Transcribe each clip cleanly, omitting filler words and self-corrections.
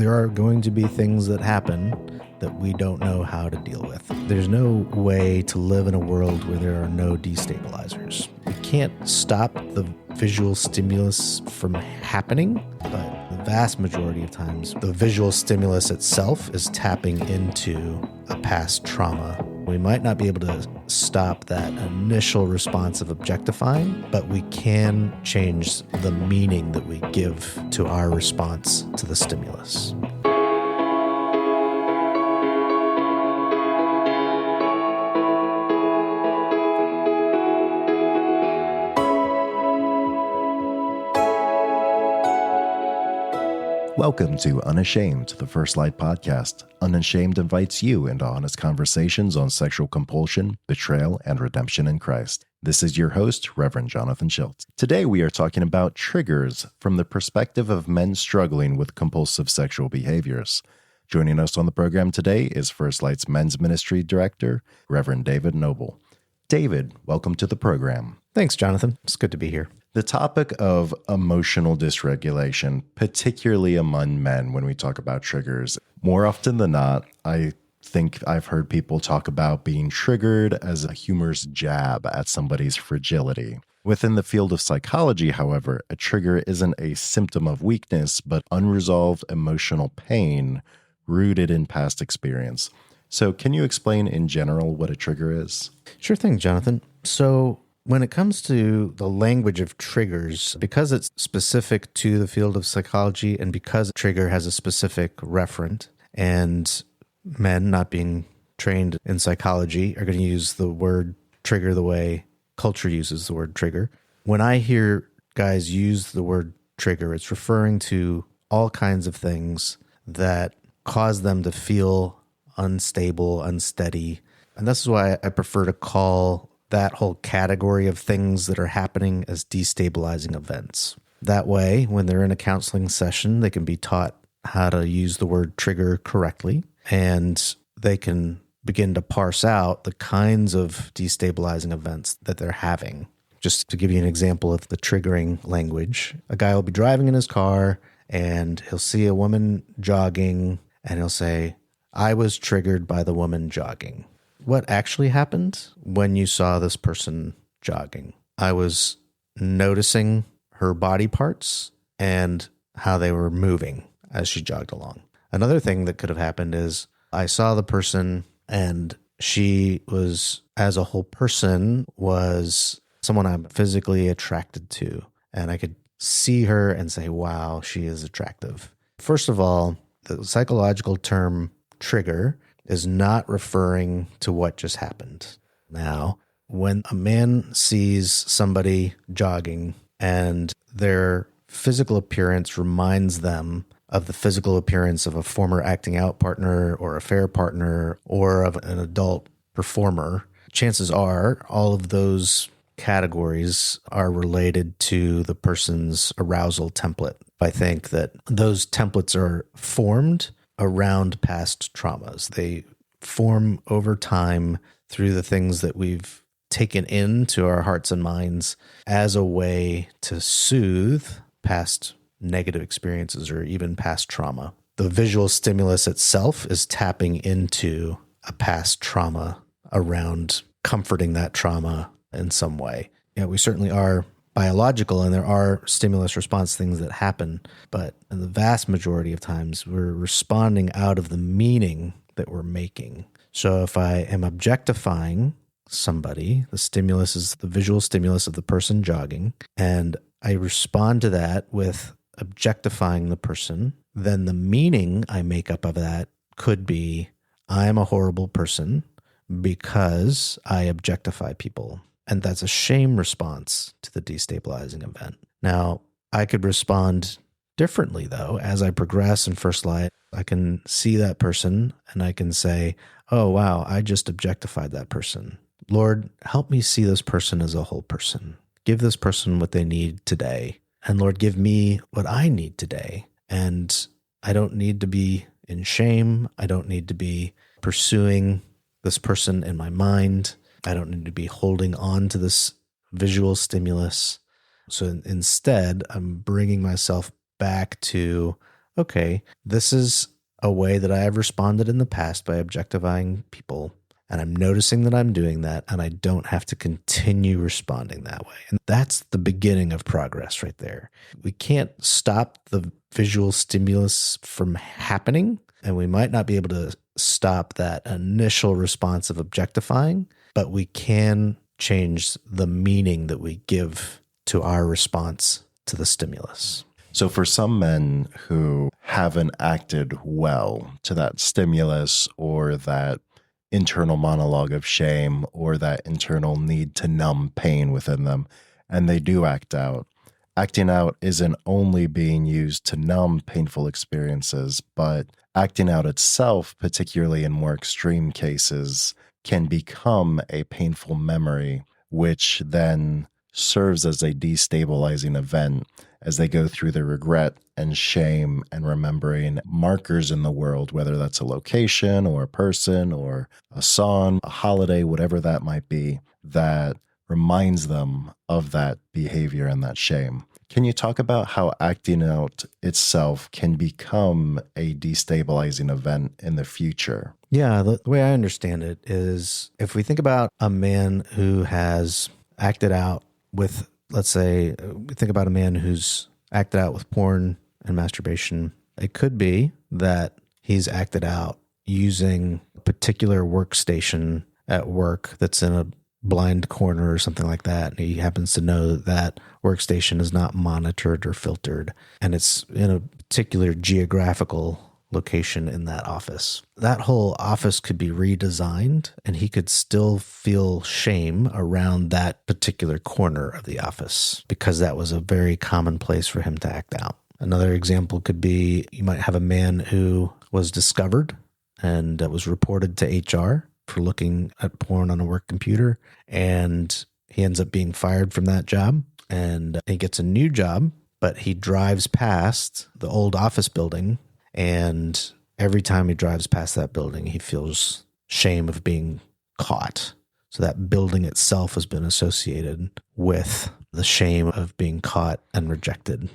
There are going to be things that happen that we don't know how to deal with. There's no way to live in a world where there are no destabilizers. You can't stop the visual stimulus from happening, but the vast majority of times, the visual stimulus itself is tapping into a past trauma. We might not be able to stop that initial response of objectifying, but we can change the meaning that we give to our response to the stimulus. Welcome to Unashamed, the First Light podcast. Unashamed invites you into honest conversations on sexual compulsion, betrayal, and redemption in Christ. This is your host, Reverend Jonathan Shilts. Today we are talking about triggers from the perspective of men struggling with compulsive sexual behaviors. Joining us on the program today is First Light's Men's Ministry Director, Reverend David Noble. David, welcome to the program. Thanks, Jonathan. It's good to be here. The topic of emotional dysregulation, particularly among men when we talk about triggers, more often than not, I think I've heard people talk about being triggered as a humorous jab at somebody's fragility. Within the field of psychology, however, a trigger isn't a symptom of weakness, but unresolved emotional pain rooted in past experience. So can you explain in general what a trigger is? Sure thing, Jonathan. So when it comes to the language of triggers, because it's specific to the field of psychology and because trigger has a specific referent, and men not being trained in psychology are going to use the word trigger the way culture uses the word trigger. When I hear guys use the word trigger, it's referring to all kinds of things that cause them to feel unstable, unsteady. And this is why I prefer to call that whole category of things that are happening as destabilizing events. That way, when they're in a counseling session, they can be taught how to use the word trigger correctly, and they can begin to parse out the kinds of destabilizing events that they're having. Just to give you an example of the triggering language, a guy will be driving in his car and he'll see a woman jogging and he'll say, "I was triggered by the woman jogging." What actually happened when you saw this person jogging? I was noticing her body parts and how they were moving as she jogged along. Another thing that could have happened is I saw the person and she was, as a whole person, was someone I'm physically attracted to. And I could see her and say, wow, she is attractive. First of all, the psychological term trigger is not referring to what just happened. Now, when a man sees somebody jogging and their physical appearance reminds them of the physical appearance of a former acting out partner or affair partner or of an adult performer, chances are all of those categories are related to the person's arousal template. I think that those templates are formed around past traumas. They form over time through the things that we've taken into our hearts and minds as a way to soothe past negative experiences or even past trauma. The visual stimulus itself is tapping into a past trauma around comforting that trauma in some way. We certainly are biological, and there are stimulus response things that happen, but in the vast majority of times, we're responding out of the meaning that we're making. So if I am objectifying somebody, the stimulus is the visual stimulus of the person jogging, and I respond to that with objectifying the person, then the meaning I make up of that could be, I'm a horrible person because I objectify people. And that's a shame response to the destabilizing event. Now, I could respond differently, though. As I progress in First Light, I can see that person and I can say, oh, wow, I just objectified that person. Lord, help me see this person as a whole person. Give this person what they need today. And Lord, give me what I need today. And I don't need to be in shame. I don't need to be pursuing this person in my mind. I don't need to be holding on to this visual stimulus. So instead, I'm bringing myself back to okay, this is a way that I have responded in the past by objectifying people. And I'm noticing that I'm doing that, and I don't have to continue responding that way. And that's the beginning of progress right there. We can't stop the visual stimulus from happening, and we might not be able to stop that initial response of objectifying, but we can change the meaning that we give to our response to the stimulus. So for some men who haven't acted well to that stimulus or that internal monologue of shame or that internal need to numb pain within them, and they do act out, acting out isn't only being used to numb painful experiences, but acting out itself, particularly in more extreme cases, can become a painful memory, which then serves as a destabilizing event as they go through the regret and shame and remembering markers in the world, whether that's a location or a person or a song, a holiday, whatever that might be, that reminds them of that behavior and that shame. Can you talk about how acting out itself can become a destabilizing event in the future? Yeah, the way I understand it is if we think about a man who has acted out with, let's say, we think about a man who's acted out with porn and masturbation. It could be that he's acted out using a particular workstation at work that's in a blind corner or something like that. And he happens to know that that workstation is not monitored or filtered, and it's in a particular geographical location in that office. That whole office could be redesigned, and he could still feel shame around that particular corner of the office because that was a very common place for him to act out. Another example could be you might have a man who was discovered and was reported to HR for looking at porn on a work computer, and he ends up being fired from that job, and he gets a new job, but he drives past the old office building, and every time he drives past that building, he feels shame of being caught. So that building itself has been associated with the shame of being caught and rejected.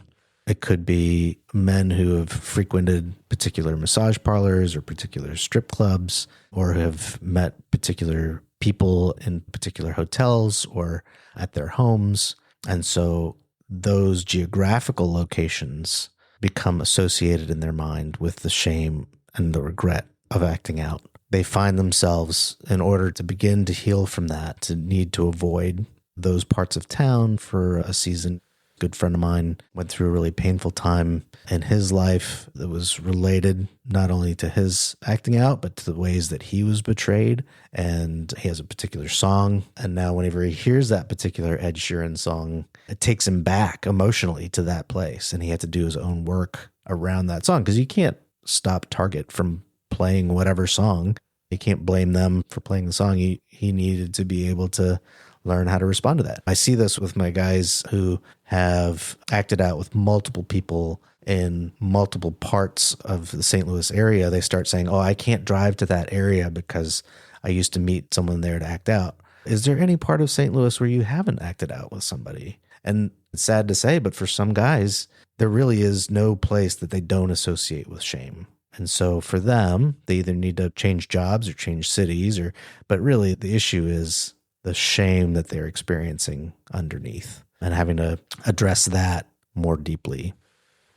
It could be men who have frequented particular massage parlors or particular strip clubs, or who have met particular people in particular hotels or at their homes. And so those geographical locations become associated in their mind with the shame and the regret of acting out. They find themselves, in order to begin to heal from that, to need to avoid those parts of town for a season. A good friend of mine went through a really painful time in his life that was related not only to his acting out, but to the ways that he was betrayed. And he has a particular song. And now whenever he hears that particular Ed Sheeran song, it takes him back emotionally to that place. And he had to do his own work around that song, because you can't stop Target from playing whatever song. You can't blame them for playing the song. He needed to be able to learn how to respond to that. I see this with my guys who have acted out with multiple people in multiple parts of the St. Louis area. They start saying, oh, I can't drive to that area because I used to meet someone there to act out. Is there any part of St. Louis where you haven't acted out with somebody? And it's sad to say, but for some guys, there really is no place that they don't associate with shame. And so for them, they either need to change jobs or change cities, but really the issue is the shame that they're experiencing underneath and having to address that more deeply.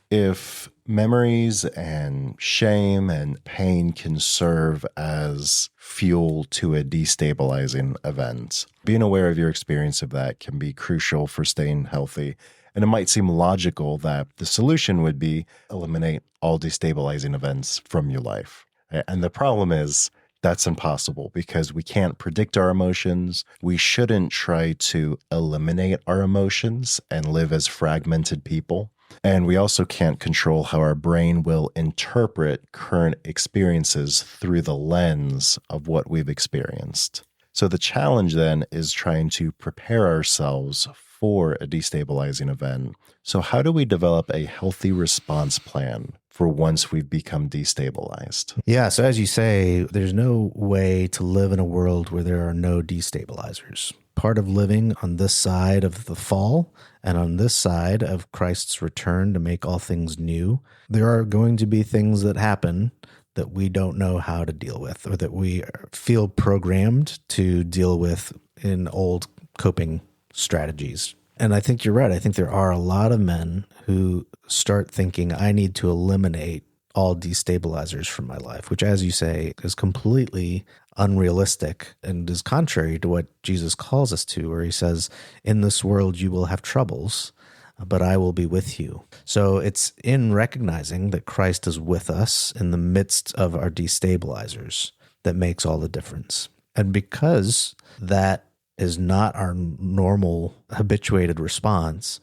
If memories and shame and pain can serve as fuel to a destabilizing event, being aware of your experience of that can be crucial for staying healthy. And it might seem logical that the solution would be eliminate all destabilizing events from your life. And the problem is that's impossible, because we can't predict our emotions. We shouldn't try to eliminate our emotions and live as fragmented people. And we also can't control how our brain will interpret current experiences through the lens of what we've experienced. So the challenge then is trying to prepare ourselves for a destabilizing event. So how do we develop a healthy response plan for once we've become destabilized? Yeah, so as you say, there's no way to live in a world where there are no destabilizers. part of living on this side of the fall and on this side of Christ's return to make all things new, there are going to be things that happen that we don't know how to deal with, or that we feel programmed to deal with in old coping strategies. And I think you're right. I think there are a lot of men who start thinking, I need to eliminate all destabilizers from my life, which, as you say, is completely unrealistic and is contrary to what Jesus calls us to, where he says, in this world you will have troubles, but I will be with you. So it's in recognizing that Christ is with us in the midst of our destabilizers that makes all the difference. And because that is not our normal habituated response,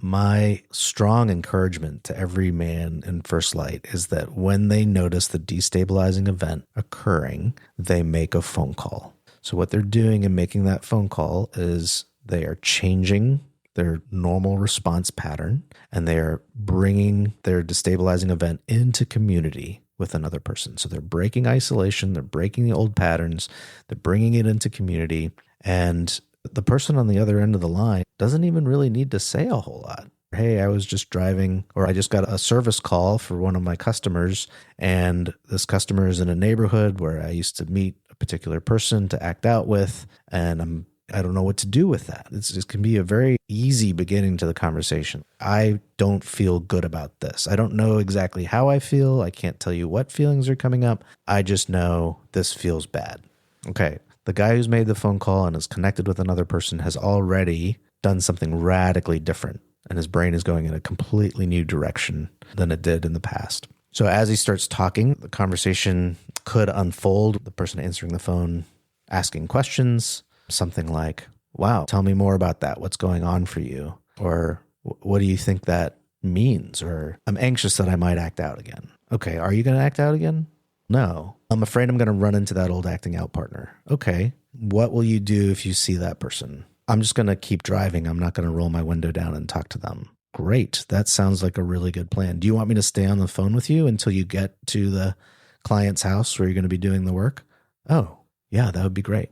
my strong encouragement to every man in First Light is that when they notice the destabilizing event occurring, they make a phone call. So what they're doing in making that phone call is they are changing their normal response pattern, and they are bringing their destabilizing event into community with another person. So they're breaking isolation, they're breaking the old patterns, they're bringing it into community, and the person on the other end of the line doesn't even really need to say a whole lot. Hey, I was just driving, or I just got a service call for one of my customers, and this customer is in a neighborhood where I used to meet a particular person to act out with, and I don't know what to do with that. It can be a very easy beginning to the conversation. I don't feel good about this. I don't know exactly how I feel. I can't tell you what feelings are coming up. I just know this feels bad. Okay. The guy who's made the phone call and is connected with another person has already done something radically different, and his brain is going in a completely new direction than it did in the past. So as he starts talking, the conversation could unfold, the person answering the phone asking questions, something like, wow, tell me more about that. What's going on for you? Or what do you think that means? Or I'm anxious that I might act out again. Okay, are you going to act out again? No. I'm afraid I'm going to run into that old acting out partner. Okay, what will you do if you see that person? I'm just going to keep driving. I'm not going to roll my window down and talk to them. Great. That sounds like a really good plan. Do you want me to stay on the phone with you until you get to the client's house where you're going to be doing the work? Oh, yeah, that would be great.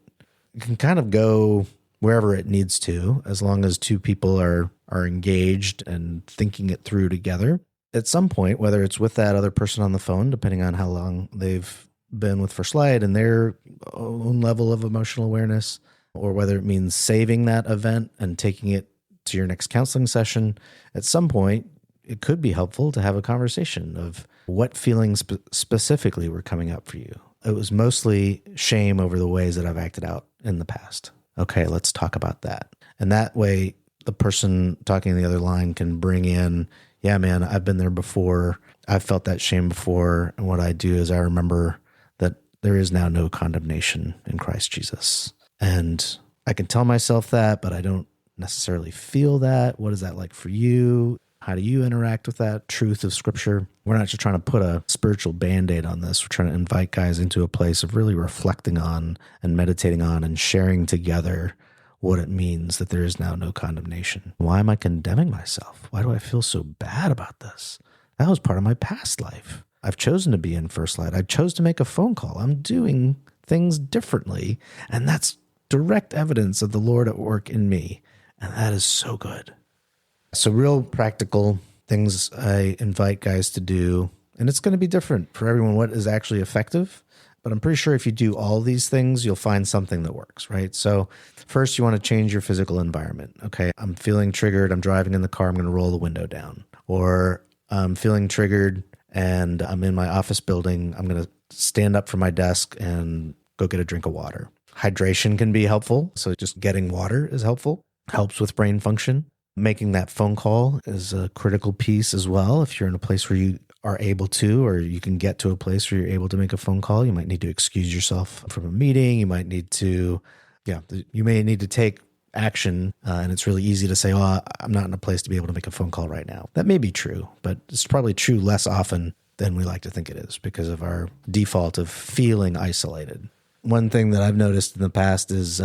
It can kind of go wherever it needs to, as long as two people are engaged and thinking it through together. At some point, whether it's with that other person on the phone, depending on how long they've been with First Light and their own level of emotional awareness, or whether it means saving that event and taking it to your next counseling session, at some point, it could be helpful to have a conversation of what feelings specifically were coming up for you. It was mostly shame over the ways that I've acted out in the past. Okay, let's talk about that. And that way, the person talking on the other line can bring in, yeah, man, I've been there before. I've felt that shame before. And what I do is I remember that there is now no condemnation in Christ Jesus. And I can tell myself that, but I don't necessarily feel that. What is that like for you? How do you interact with that truth of Scripture? We're not just trying to put a spiritual Band-Aid on this. We're trying to invite guys into a place of really reflecting on and meditating on and sharing together what it means that there is now no condemnation. Why am I condemning myself? Why do I feel so bad about this? That was part of my past life. I've chosen to be in First Light. I chose to make a phone call. I'm doing things differently, and that's direct evidence of the Lord at work in me, and that is so good. So real practical things I invite guys to do, and it's going to be different for everyone what is actually effective, but I'm pretty sure if you do all these things, you'll find something that works, right? So first, you want to change your physical environment. Okay, I'm feeling triggered. I'm driving in the car. I'm going to roll the window down. Or I'm feeling triggered and I'm in my office building. I'm going to stand up from my desk and go get a drink of water. Hydration can be helpful. So just getting water is helpful. Helps with brain function. Making that phone call is a critical piece as well. If you're in a place where you are able to, or you can get to a place where you're able to make a phone call, you might need to excuse yourself from a meeting. You might need to, you may need to take action. And it's really easy to say, oh, I'm not in a place to be able to make a phone call right now. That may be true, but it's probably true less often than we like to think it is because of our default of feeling isolated. One thing that I've noticed in the past is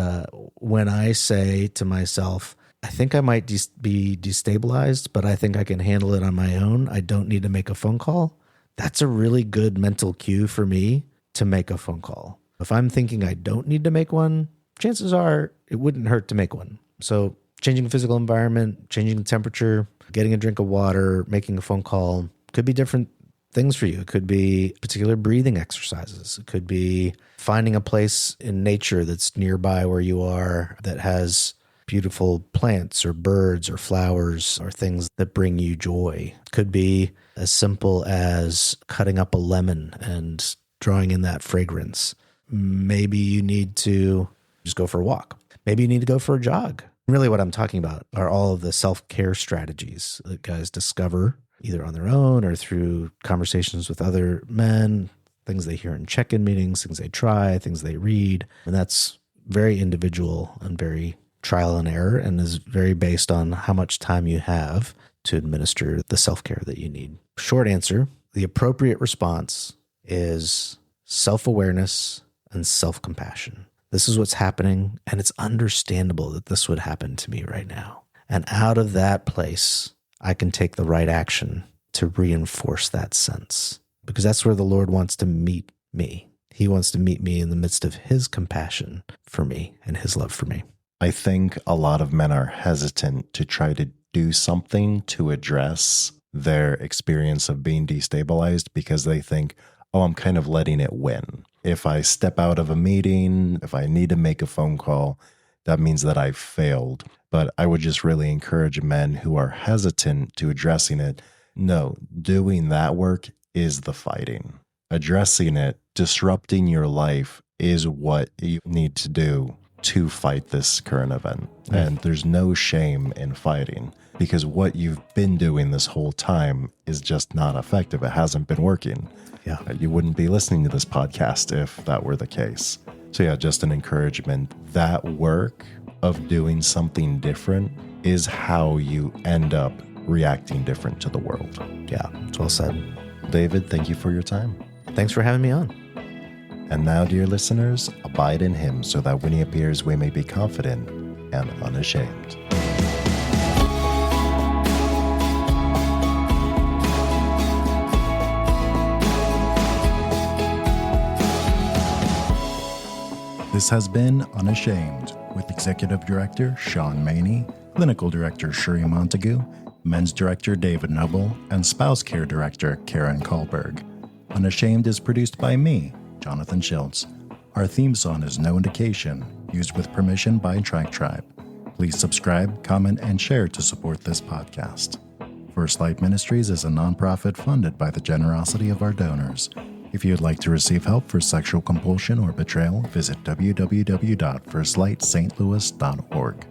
when I say to myself, I think I might be destabilized, but I think I can handle it on my own. I don't need to make a phone call. That's a really good mental cue for me to make a phone call. If I'm thinking I don't need to make one, chances are it wouldn't hurt to make one. So changing the physical environment, changing the temperature, getting a drink of water, making a phone call could be different things for you. It could be particular breathing exercises. It could be finding a place in nature that's nearby where you are that has beautiful plants or birds or flowers or things that bring you joy. It could be as simple as cutting up a lemon and drawing in that fragrance. Maybe you need to just go for a walk. Maybe you need to go for a jog. Really what I'm talking about are all of the self-care strategies that guys discover either on their own or through conversations with other men, things they hear in check-in meetings, things they try, things they read. And that's very individual and very trial and error, and is very based on how much time you have to administer the self-care that you need. Short answer, the appropriate response is self-awareness and self-compassion. This is what's happening, and it's understandable that this would happen to me right now. And out of that place, I can take the right action to reinforce that sense, because that's where the Lord wants to meet me. He wants to meet me in the midst of his compassion for me and his love for me. I think a lot of men are hesitant to try to do something to address their experience of being destabilized because they think, oh, I'm kind of letting it win. If I step out of a meeting, if I need to make a phone call, that means that I've failed. But I would just really encourage men who are hesitant to addressing it. No, doing that work is the fighting. Addressing it, disrupting your life is what you need to do to fight this current event. And there's no shame in fighting, because what you've been doing this whole time is just not effective. It hasn't been working. Yeah. You wouldn't be listening to this podcast if that were the case. So yeah, just an encouragement. That work of doing something different is how you end up reacting different to the world. Yeah, it's well said. David, thank you for your time. Thanks for having me on. And now, dear listeners, abide in him so that when he appears, we may be confident and unashamed. This has been Unashamed with Executive Director Sean Maney, Clinical Director Shuri Montague, Men's Director David Noble, and Spouse Care Director Karen Kahlberg. Unashamed is produced by me, Jonathan Shilts. Our theme song is No Indication, used with permission by TrackTribe. Please subscribe, comment, and share to support this podcast. First Light Ministries is a nonprofit funded by the generosity of our donors. If you'd like to receive help for sexual compulsion or betrayal, visit www.firstlightstlouis.org.